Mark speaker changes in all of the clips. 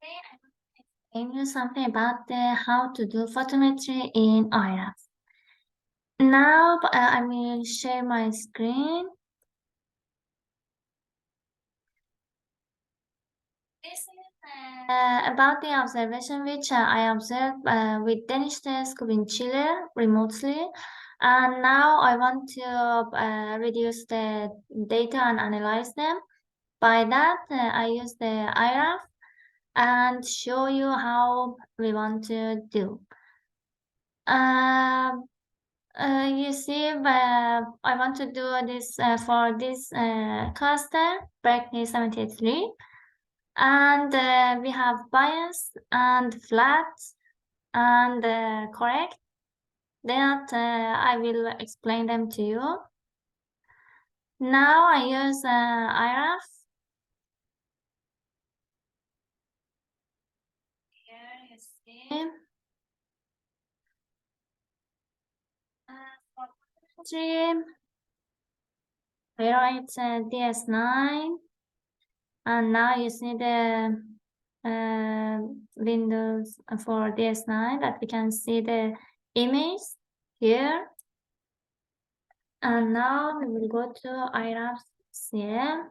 Speaker 1: Explain you something about how to do photometry in IRAF. Now I will share my screen. This is about the observation which I observed with Danish telescope in Chile remotely. And now I want to reduce the data and analyze them. By that, I use the IRAF and show you how we want to do. You see, I want to do this for this cluster, Berkeley 73, and we have bias and flat and correct. That I will explain them to you. Now I use IRAF. Here you see. For poetry, we write DS9, and now you see the windows for DS9 that we can see the image here. And now we will go to IRAF CM,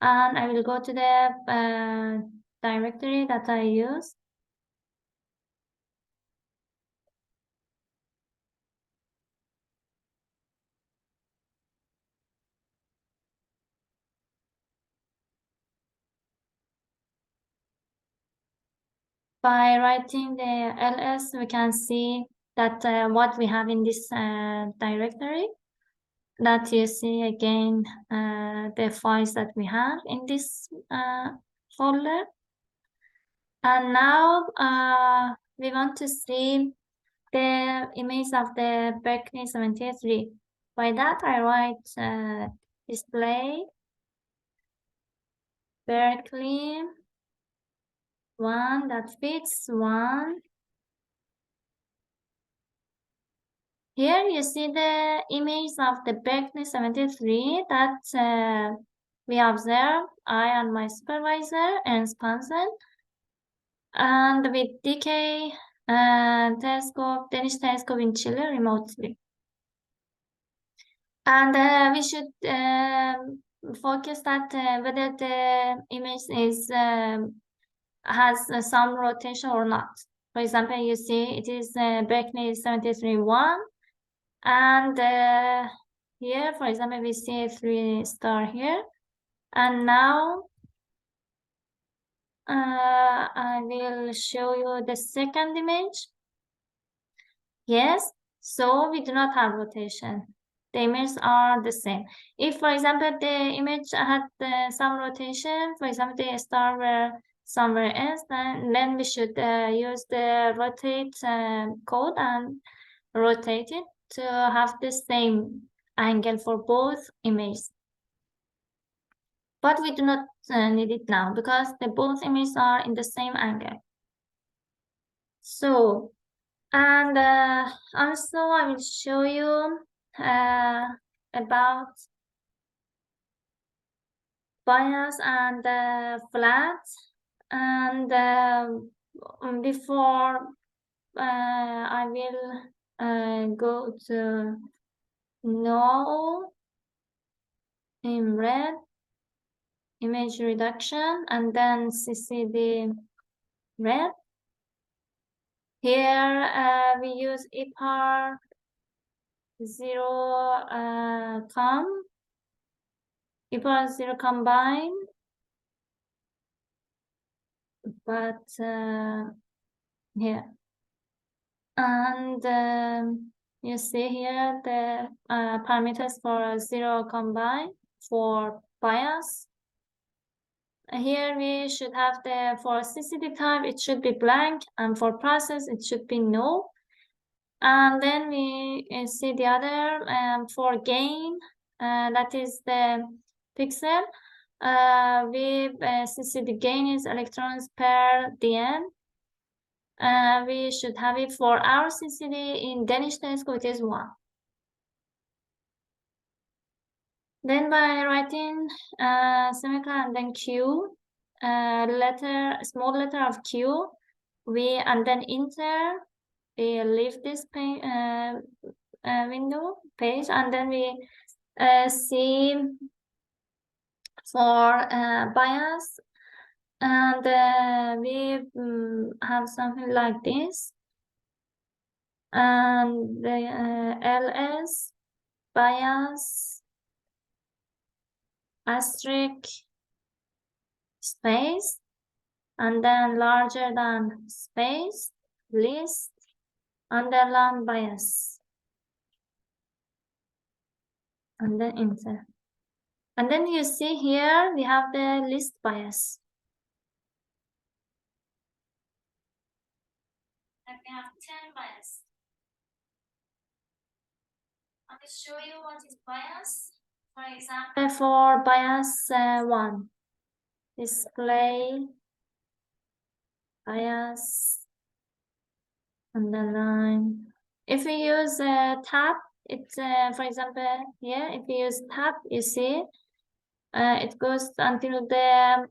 Speaker 1: and I will go to the directory that I use. By writing the ls, we can see that what we have in this directory, that you see again the files that we have in this folder. And now we want to see the image of the Berkeley 73. By that, I write display Berkeley 1 that fits 1. Here you see the image of the Berkeley 73 that we observed, I and my supervisor and sponsor, and with DK telescope, Danish telescope in Chile remotely. And we should focus that whether the image is has some rotation or not. For example, you see it is Berkeley 73.1, and here, for example, we see 3 star here. And now I will show you the second image. Yes, so we do not have rotation. The images are the same. If, for example, the image had some rotation, for example, the star were somewhere else, then we should use the rotate code and rotate it to have the same angle for both images. But we do not need it now because the both images are in the same angle. So, and also I will show you about bias and flat. And before I will go to no in red image reduction and then CCD red. Here we use IPAR 0 IPAR 0 combine, but here. And you see here the parameters for 0 combine for bias. Here we should have the for CCD type, it should be blank, and for process, it should be no. And then we see the other for gain, that is the pixel. We see the gain is electrons per dn. We should have it for our CCD in Danish telescope, it is 1. Then by writing semicolon and then Q, small letter of Q, and then enter, we leave this window page, and then we see for bias, and we have something like this, and the ls bias asterisk space, and then larger than space list underline bias, and then enter. And then you see here we have the list bias. And we have 10 bias. I will show you what is bias. For example, for bias 1, display bias underline. If we use tab, it's for example here. If we use tab, you see it goes until the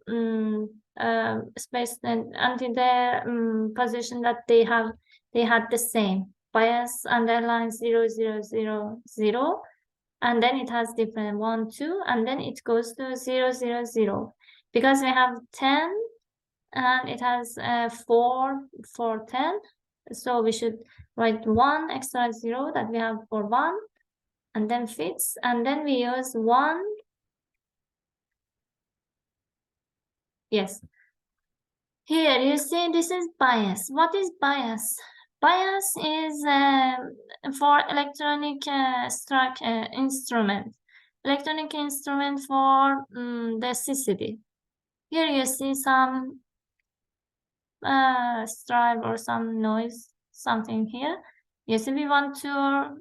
Speaker 1: space and until the position that they had the same bias underline 0 0 0 0, and then it has different 1 2, and then it goes to 0 0 0, because we have 10 and it has 4 for 10, so we should write 1 extra 0 that we have for 1, and then fits, and then we use 1. Yes. Here you see this is bias. What is bias? Bias is for electronic instrument. Electronic instrument for the CCD. Here you see some stripe or some noise, something here. You see we want to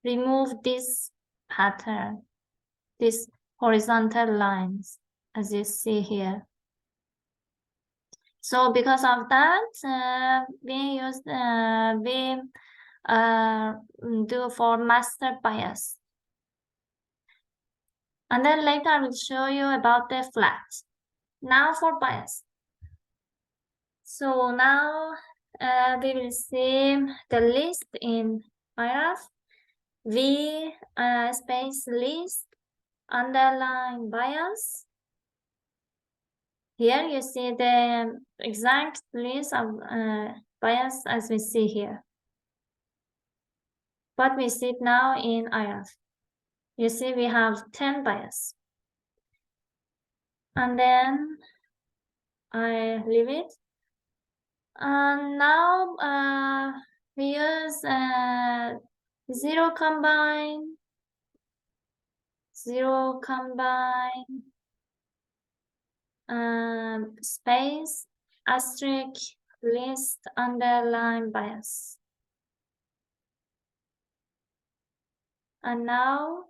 Speaker 1: remove this pattern, these horizontal lines, as you see here. So because of that, we do for master bias. And then later I will show you about the flat. Now for bias. So now we will see the list in IRAF. V space list underline bias. Here you see the exact list of bias as we see here. But we see it now in IRAF. You see we have 10 bias. And then I leave it. And now we use 0 combine, 0 combine, space, asterisk, list, underline bias. And now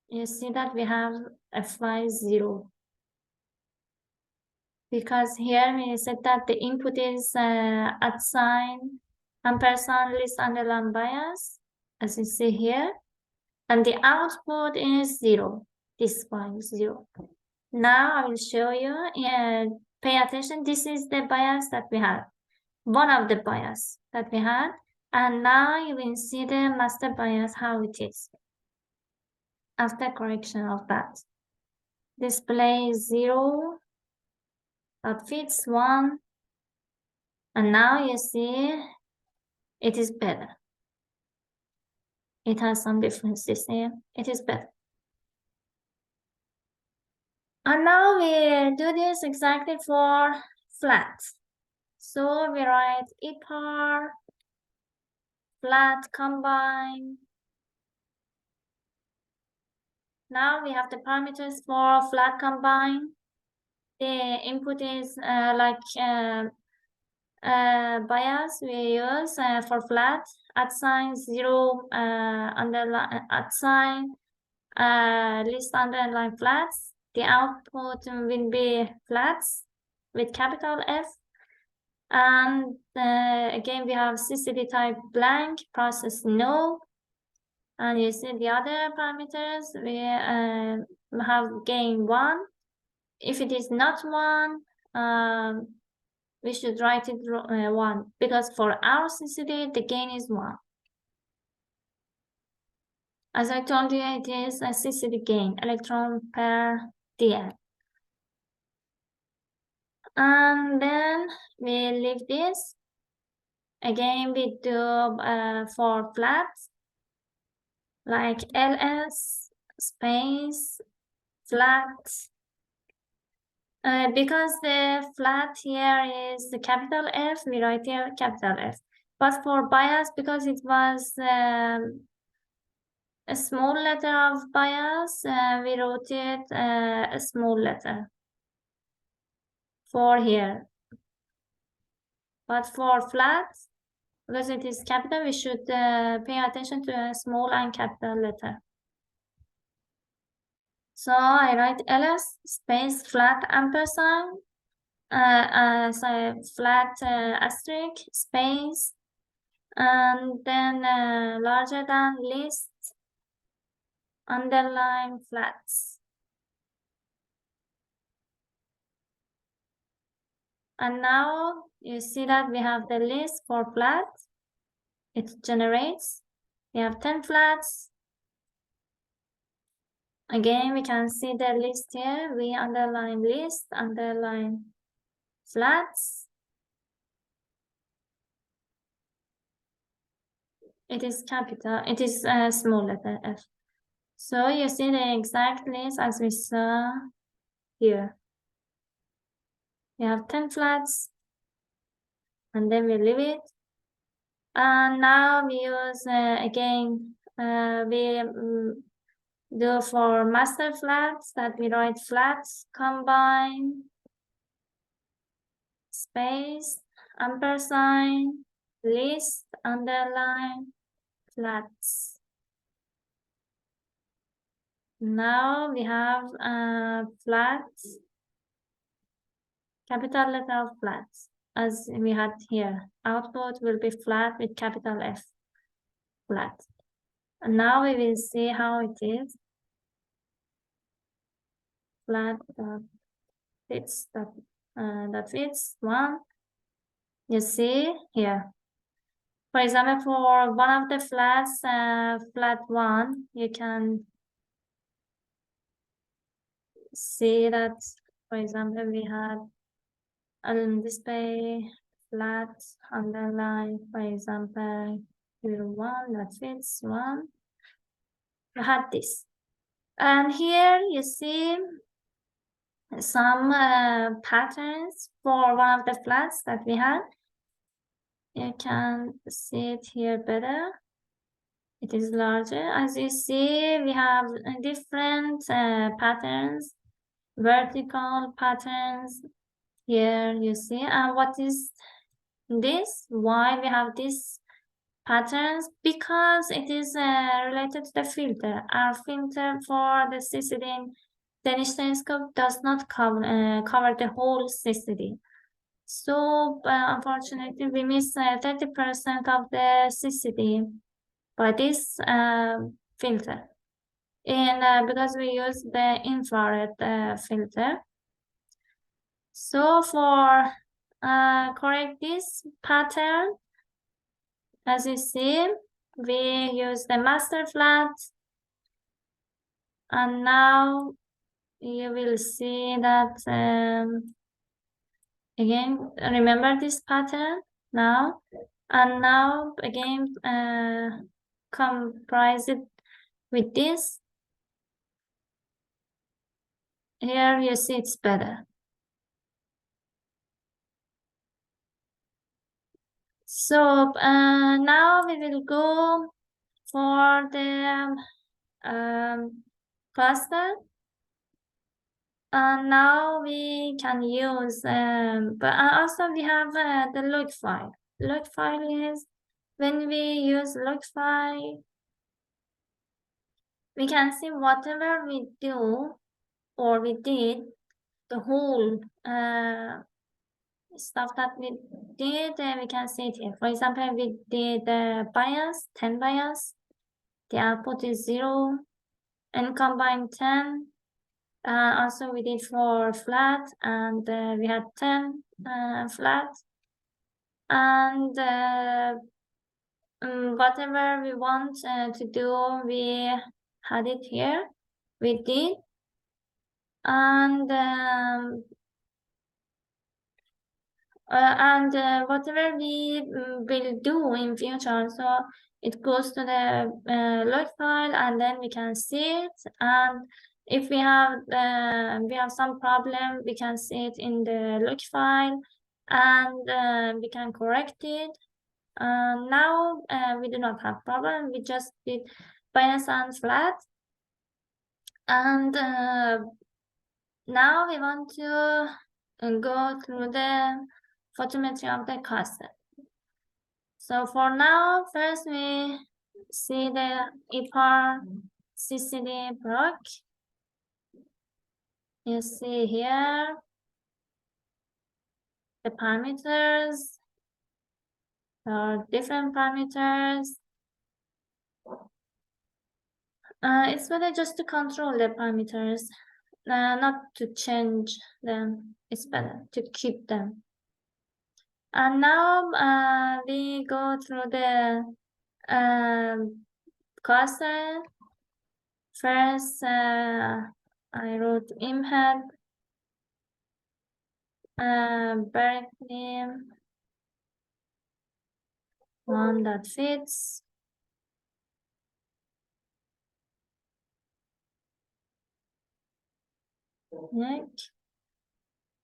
Speaker 1: you see that we have apply 0. Because here we said that the input is at sign ampersand list underline bias, as you see here. And the output is 0. This one is 0. Now I will show you, pay attention, this is the bias that we had. One of the bias that we had. And now you will see the master bias, how it is. After correction of that. Display 0, that fits 1. And now you see it is better. It has some differences here. It is better. And now we do this exactly for flat. So we write EPAR, flat combine. Now we have the parameters for flat combine. The input is bias we use for flat at sign 0 underline at sign list underline flats. The output will be flats with capital F. And again, we have CCD type blank, process no. And you see the other parameters, we have gain 1, if it is not 1, we should write it 1, because for our CCD, the gain is 1. As I told you, it is a CCD gain, electron per DL. And then we leave this. Again, we do for flats, like LS, space, flat. Because the flat here is the capital F, we write here capital F. But for bias, because it was a small letter of bias, we wrote it a small letter for here. But for flat, because it is capital, we should pay attention to a small and capital letter. So I write ls space flat ampersand, so flat asterisk space, and then larger than list underline flats. And now you see that we have the list for flats. It generates. We have 10 flats. Again, we can see the list here. We underline list, underline flats. It is capital, it is a small letter F. So you see the exact list as we saw here. We have 10 flats, and then we leave it. And now we use again, we do for master flats that we write flats combine space ampersand list underline flats. Now we have flats, capital letter of flats, as we had here. Output will be flat with capital F, flat. And now we will see how it is. Flat fits that fits 1. You see here. For example, for one of the flats, flat 1, you can see that, for example, we had display flat underline, for example, 1 that fits 1. You had this. And here you see some patterns for one of the flats that we had. You can see it here better. It is larger. As you see, we have different patterns, vertical patterns. Here you see. And what is this? Why we have these patterns? Because it is related to the filter. Our filter for the CCD Danish telescope does not cover the whole CCD. So unfortunately, we miss 30% of the CCD by this filter. And because we use the infrared filter. So for correct this pattern, as you see, we use the master flat. And now you will see that, again, remember this pattern now. And now, again, comprise it with this. Here you see it's better. So now we will go for the cluster. Now we can use, but also we have the log file. Log file is when we use log file, we can see whatever we do or we did, the whole stuff that we did, we can see it here. For example, we did bias, 10 bias, the output is 0, and combine 10, Also we did for flat, and we had 10 flat. And whatever we want to do, we had it here. We did. And whatever we will do in future, so it goes to the log file, and then we can see it. And if we have some problem, we can see it in the log file, and we can correct it. Now we do not have problem. We just did bias and flat, and now we want to go through the photometry of the cassette. So for now, first we see the IPAR CCD proc. You see here the parameters. There are different parameters. It's better just to control the parameters, not to change them. It's better to keep them. And now we go through the cursor. First, I wrote imhead, Berkeley, one that fits.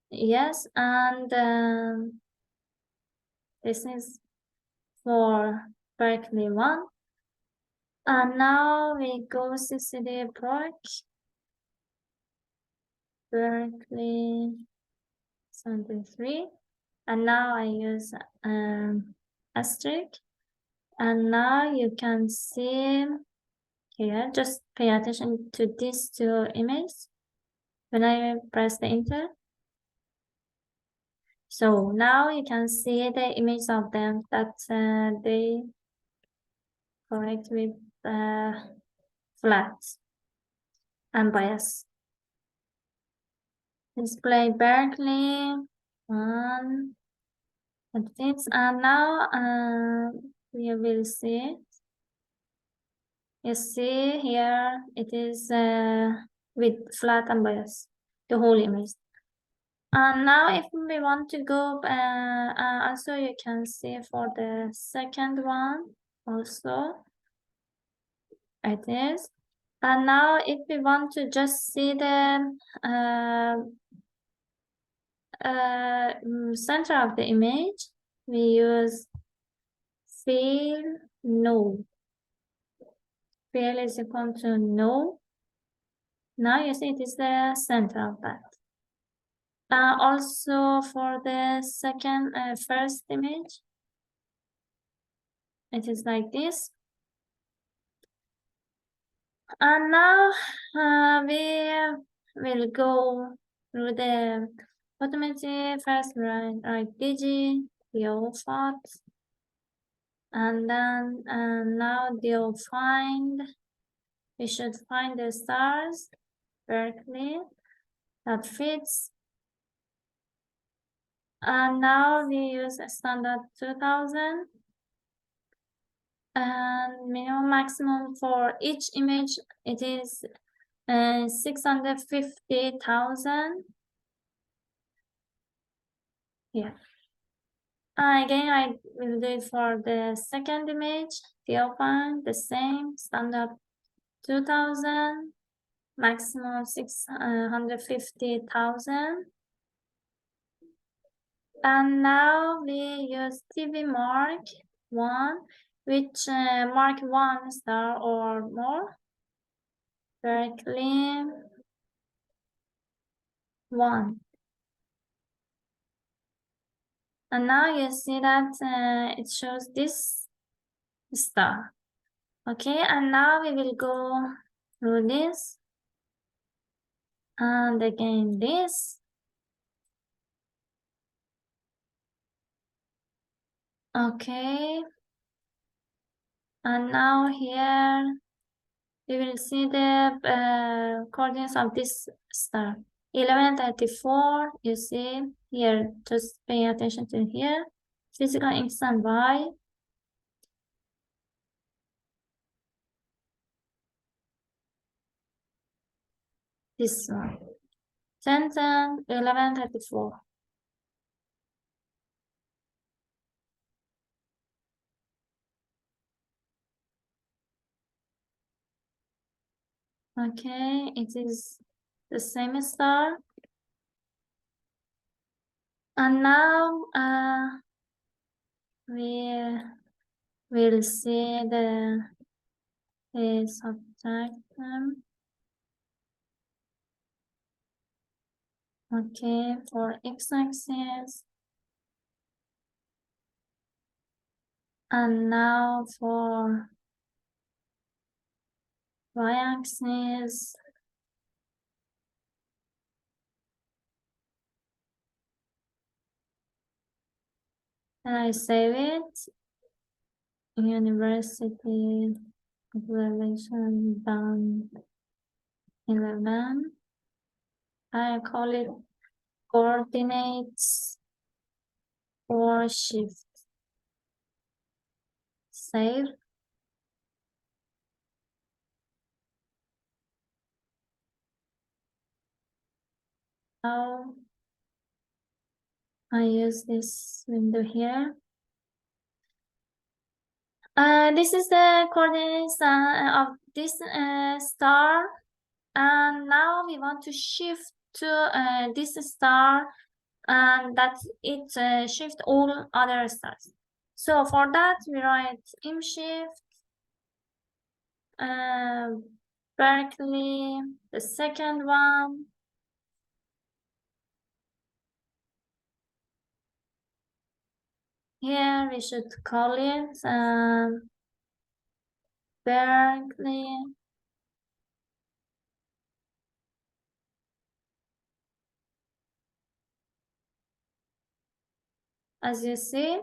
Speaker 1: Yes, and this is for Berkeley 1. And now we go CCD proc, Berkeley 73. And now I use asterisk. And now you can see here, just pay attention to these two images when I press the enter. So now you can see the image of them that they correct with flat and bias. Display Berkeley one that fits, and now you will see it. You see here it is with flat and bias, the whole image. And now if we want to go, also you can see for the second one also, it is. And now if we want to just see the center of the image, we use fill no. Fill is equal to no. Now you see it is the center of that. Also for the first image, it is like this. And now we will go through the photometry. First write DG, DO plot, and then now DO find. We should find the stars, Berkeley, that fits. And now we use a standard 2000. And minimum maximum for each image, it is 650,000. Yeah. Again, I will do it for the second image, Theophan, the same, standard 2000, maximum 650,000. And now we use TV mark 1, which mark 1 star or more. Berkeley 1. And now you see that it shows this star. Okay, and now we will go through this. And again this. Okay. And now here we will see the coordinates of this star. 1134, you see here, just pay attention to here. Physical X and Y. This one. 10, 10, 11, 34. Okay, it is the same star. And now we will see the subtract them. Okay, for x-axis. And now for y-axis. And I save it. University observation done 11. I call it coordinates or shift. Save. Now I use this window here. This is the coordinates of this star, and now we want to shift to this star, and that it shift all other stars. So for that we write im shift Berkeley, the second one. Here we should call it Berkeley. As you see.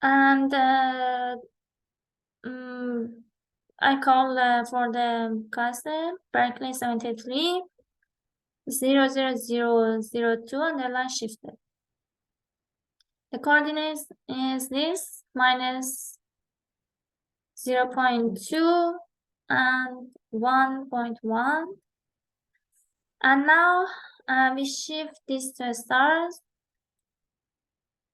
Speaker 1: And I call for the cluster Berkeley 73 00002 underline shifted. The coordinates is this minus 0.2 and 1.1. And now we shift these two stars.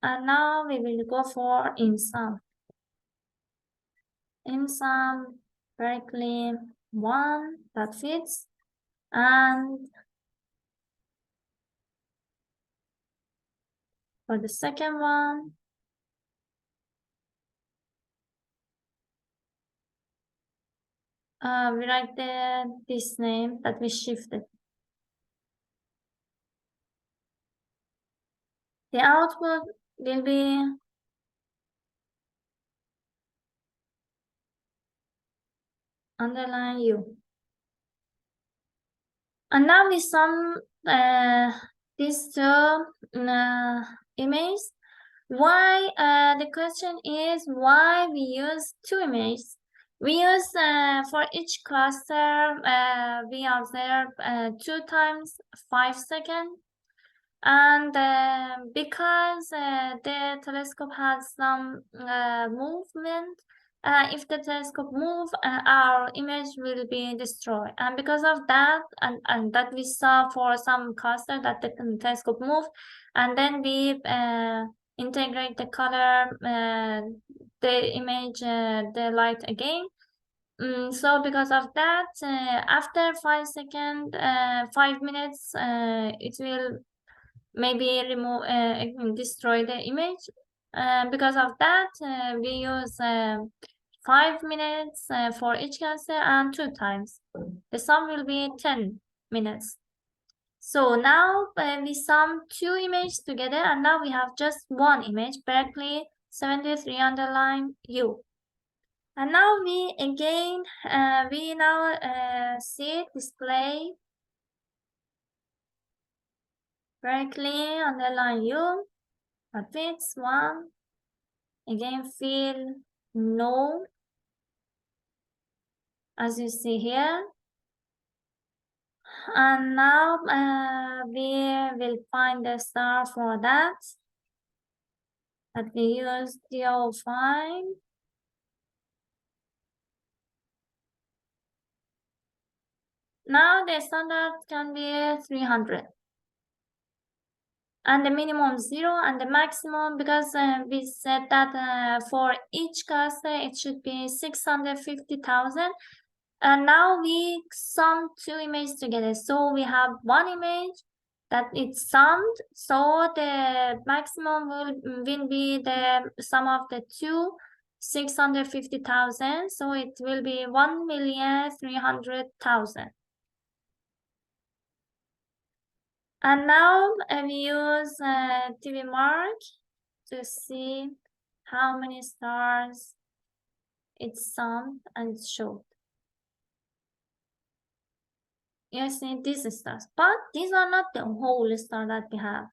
Speaker 1: And now we will go for INSUM. INSUM Berkeley 1 that fits. And for the second one, we write this name that we shifted. The output will be underline U. And now we sum these two images. Why the question is why we use two images? We use for each cluster we observe 2 times 5 seconds. And because the telescope has some movement, if the telescope move, our image will be destroyed. And because of that, and that we saw for some cluster that the telescope move, and then we integrate the color, the image, the light again. So because of that, after 5 seconds, 5 minutes, it will maybe remove destroy the image. Because of that, we use 5 minutes for each cluster and 2 times. The sum will be 10 minutes. So now we sum 2 images together, and now we have just one image, Berkeley 73 underline U. And now we again we now see display Berkeley underline U. Fits 1. Again, fill no. as you see here. And now we will find the star for that we use DO find. Now the standard can be 300. And the minimum 0 and the maximum, because we said that for each cluster it should be 650,000. And now we sum two images together. So we have one image that it's summed. So the maximum will be the sum of the two, 650,000. So it will be 1,300,000. And now we use TV mark to see how many stars it's summed and it's showed. You see these stars, but these are not the whole star that we have,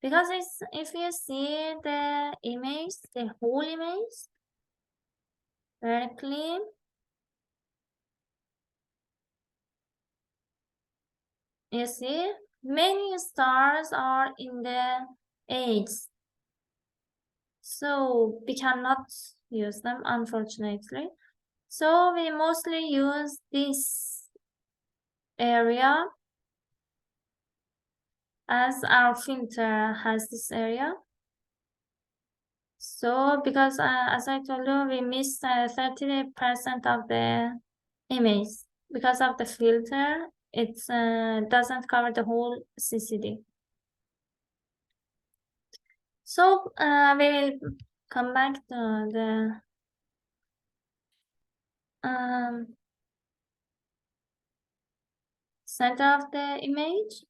Speaker 1: because if you see the image, the whole image very clean, you see many stars are in the edges, so we cannot use them, unfortunately. So we mostly use this area, as our filter has this area. So because as I told you, we missed 30% of the image because of the filter. It doesn't cover the whole CCD. So we will come back to the center of the image,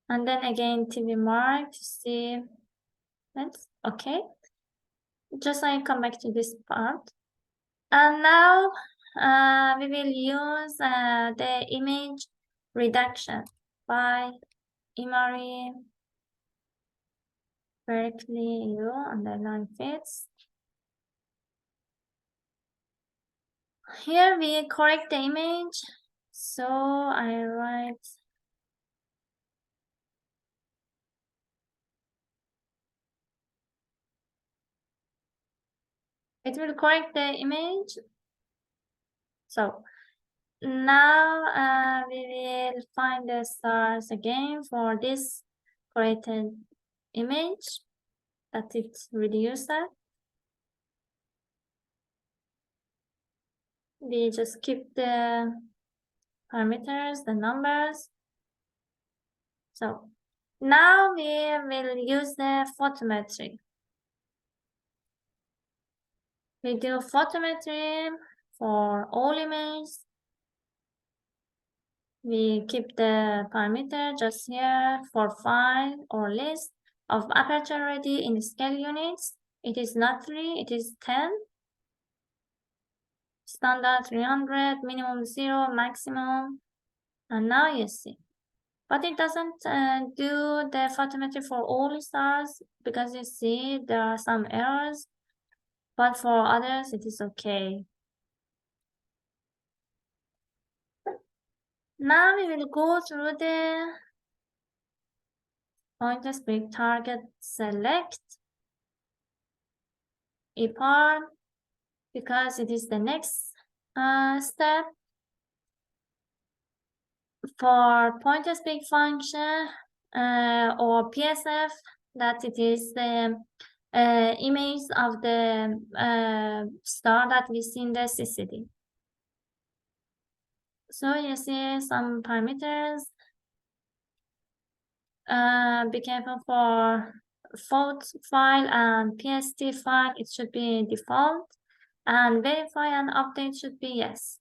Speaker 1: and then again TV mark to see. That's okay. Just I come back to this part. And now we will use the image reduction by Imari Berkeley U underline fits. Here we correct the image. So I write it will correct the image. So now we will find the stars again for this corrected image that it's reduced at. We just keep the parameters, the numbers. So now we will use the photometry. We do photometry for all images. We keep the parameter just here for file or list of aperture ready in scale units. It is not 3, it is 10. Standard 300, minimum 0, maximum. And now you see. But it doesn't do the photometry for all stars, because you see there are some errors. But for others, it is okay. Now we will go through the pointer speak target select part, because it is the next step. For pointer speak function or PSF, that it is the image of the star that we see in the CCD. So you see some parameters. Be careful for photo file and PST file, it should be default, and verify and update should be yes.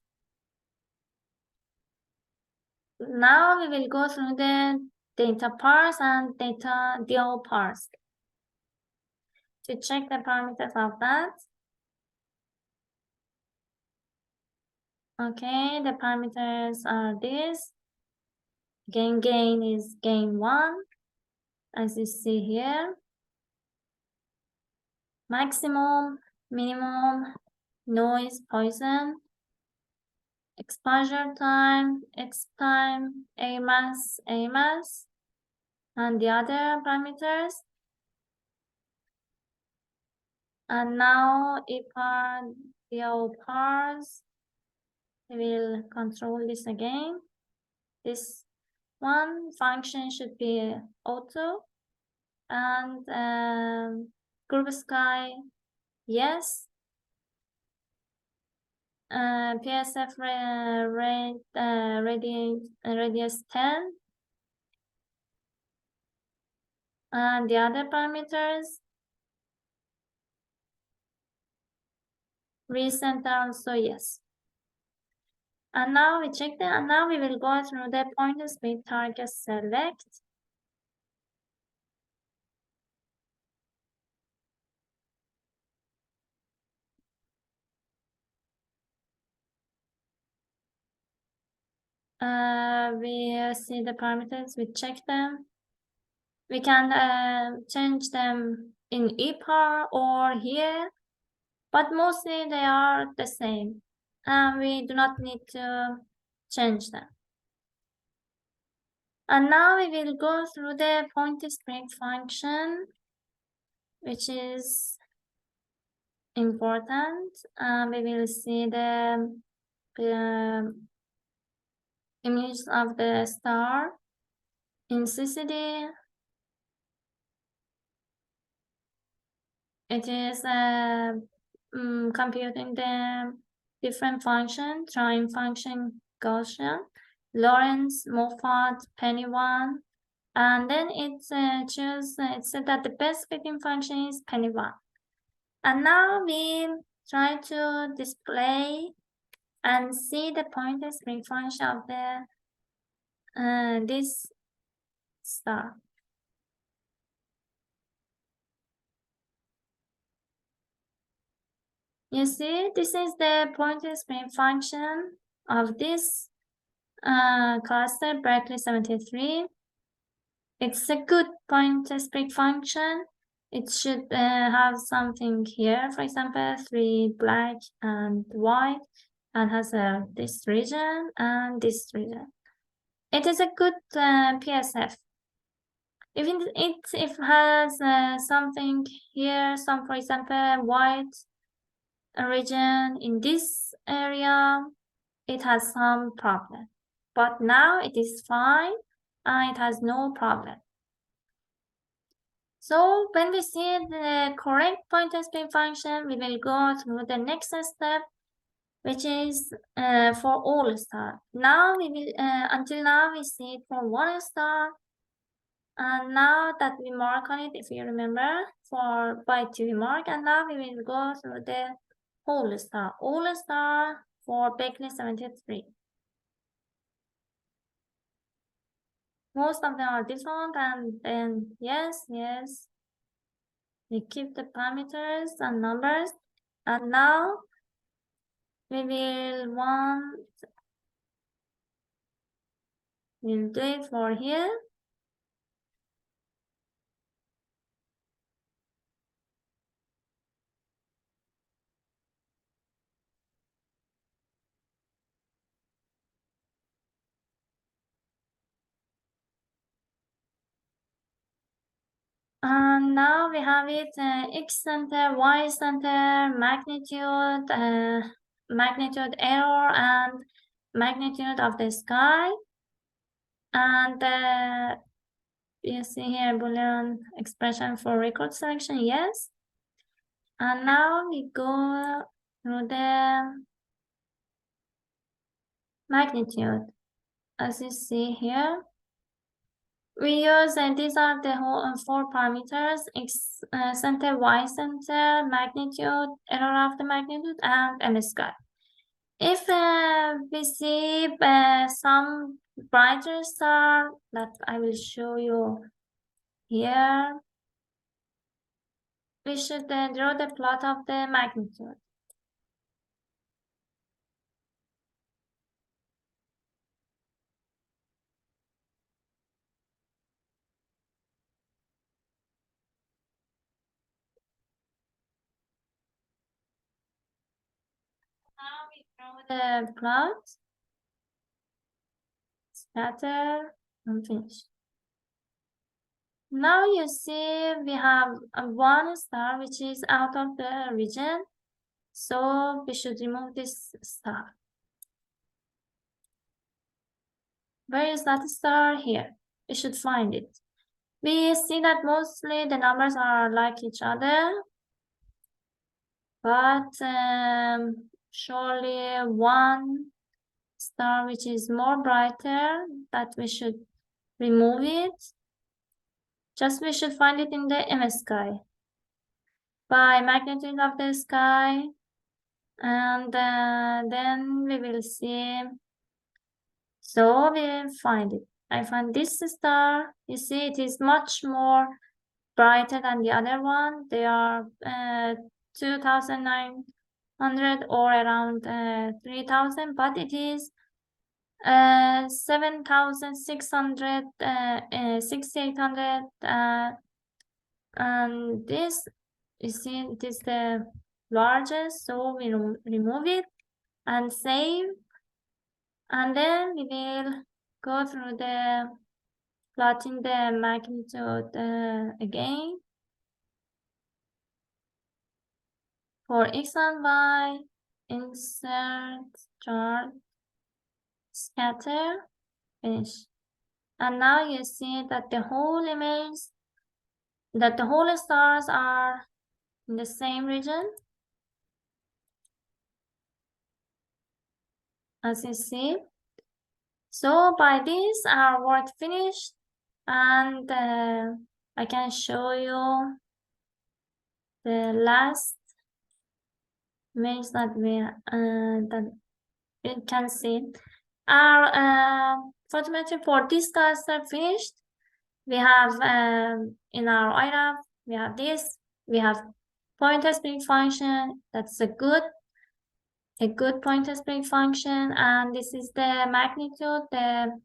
Speaker 1: Now we will go through the data parse and data DO parse to check the parameters of that. Okay, the parameters are this. Gain is gain 1, as you see here. Maximum, minimum, noise, Poisson. exposure time, X time, A mass, and the other parameters. And now EPAR, DO pars, we will control this again. This one function should be auto, and group sky, yes. PSF radius 10, and the other parameters, recenter also yes. And now we check that, and now we will go through the pointers with target select. We see the parameters, we check them. We can change them in EPAR or here, but mostly they are the same, and we do not need to change them. And now we will go through the point spread function, which is important. We will see the image of the star in CCD. It is computing the different function, trying function, Gaussian, Lorentz, Moffat, Penny one, and then it said that the best fitting function is Penny one. And now we try to display and see the point spread function of the this star. You see, this is the point spread function of this cluster Berkeley 73. It's a good point spread function. It should have something here, for example, 3 black and white, and has this region and this region. It is a good PSF. Even if it has something here, some, for example, white region in this area, it has some problem. But now it is fine, and it has no problem. So when we see the correct point spread function, we will go through the next step, which is for all stars. Now we will until now we see it for one star, and now that we mark on it, if you remember, for by 2 mark, and now we will go through the all star for Berkeley 73. Most of them are different, and then yes, we keep the parameters and numbers, and now we will we'll do it for here. And now we have it X center, Y center, magnitude, magnitude error, and magnitude of the sky. And you see here Boolean expression for record selection, yes. And now we go through the magnitude. As you see here, we use, these are the whole 4 parameters, X center, Y center, magnitude, error of the magnitude, and M square. If we see some brighter star that I will show you here, we should draw the plot of the magnitude. Now we draw the plot. scatter, and finish. Now you see we have one star which is out of the region, so we should remove this star. Where is that star? Here. We should find it. We see that mostly the numbers are like each other, but surely one star which is more brighter, that we should remove it. Just we should find it in the M sky by magnitude of the sky, and then we will see. So we find it. I find this star. You see, it is much more brighter than the other one. They are 2,900 or around 3,000, but it is 7,600, 6,800, and this, you see, it is the largest, so we remove it and save, and then we will go through the plotting the magnitude again for x and y. Insert, chart, scatter, finish. And now you see that the whole image, that the whole stars are in the same region, as you see. So by this, our work finished, and I can show you the last image that we can see. Our photometry for this task are finished. We have in our IRAF, we have this. We have pointer spring function. That's a good pointer spring function, and this is the magnitude, the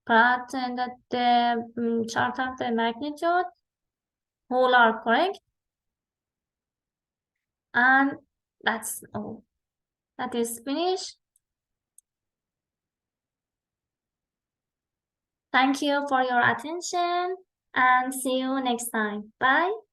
Speaker 1: plot, and that the chart of the magnitude. All are correct, and that's all. That is finished. Thank you for your attention, and see you next time. Bye.